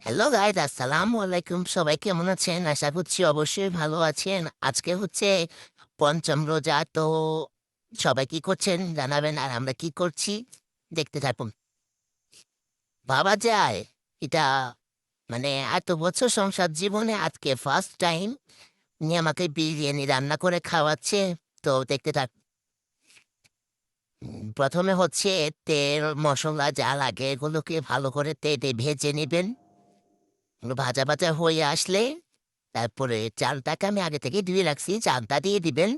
Hello guys, আসসালামু আলাইকুম। সবাই কেমন আছেন? আশা করছি অবশ্যই ভালো আছেন। আজকে হচ্ছে পঞ্চম রোজা। তো সবাই কি করছেন জানাবেন, আর আমরা কি করছি দেখতে থাকুন। ভাবা যায় এটা, মানে এত বছর সংসার জীবনে আজকে ফার্স্ট টাইম উনি আমাকে বিরিয়ানি রান্না করে খাওয়াচ্ছে। তো দেখতে থাক। প্রথমে হচ্ছে তেল মশলা যা লাগে এগুলোকে ভালো করে তেলে ভেজে নেবেন। এগুলো ভাজা ভাজা হয়ে আসলে তারপরে চালটাকে আমি আগে থেকে ধুয়ে রাখছি, চালটা দিয়ে দিবেন।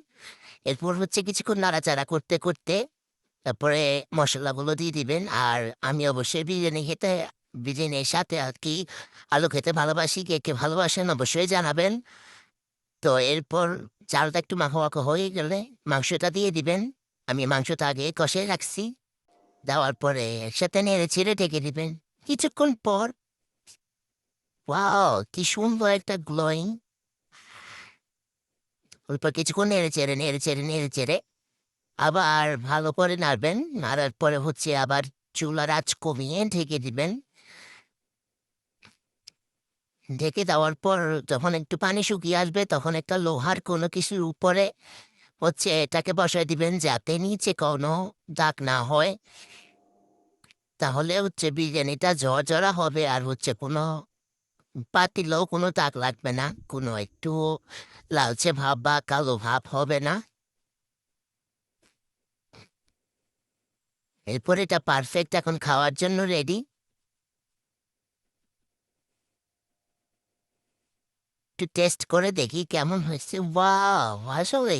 এরপর হচ্ছে কিছুক্ষণ নাড়াচাড়া করতে করতে তারপরে মশলাগুলো দিয়ে দিবেন। আর আমি অবশ্যই বিরিয়ানির সাথে আর কি আলু খেতে ভালোবাসি। কে কে ভালোবাসেন অবশ্যই জানাবেন। তো এরপর চালটা একটু মাখো মাখো হয়ে গেলে মাংসটা দিয়ে দিবেন। আমি মাংসটা আগে কষে রাখছি। দেওয়ার পরে একসাথে নেড়ে ছেড়ে ঢেকে দিবেন। কিছুক্ষণ পর, ওয়াও কি সুন্দর একটা গ্লোয়িং। এরপর কিছুক্ষণ নেড়ে চেড়ে আবার ভালো করে নাড়বেন। নাড়ার পরে হচ্ছে আবার চুলার আঁচ কমিয়ে ঢেকে দিবেন। ঢেকে দেওয়ার পর যখন একটু পানি শুকিয়ে আসবে তখন একটা লোহার কোনো কিছুর উপরে হচ্ছে এটাকে বসায় দিবেন যাতে নিচে কোনো দাগ না হয়। তাহলে হচ্ছে বিরিয়ানিটা ঝরঝরা হবে, আর হচ্ছে কোনো পাতিলেও কোনো দাগ লাগবে না, কোনো একটু লালচে ভাব বা কালো ভাব হবে না। এরপর এটা পারফেক্ট এখন খাওয়ার জন্য রেডি। একটু টেস্ট করে দেখি কেমন হয়েছে। ওয়াও, আসলে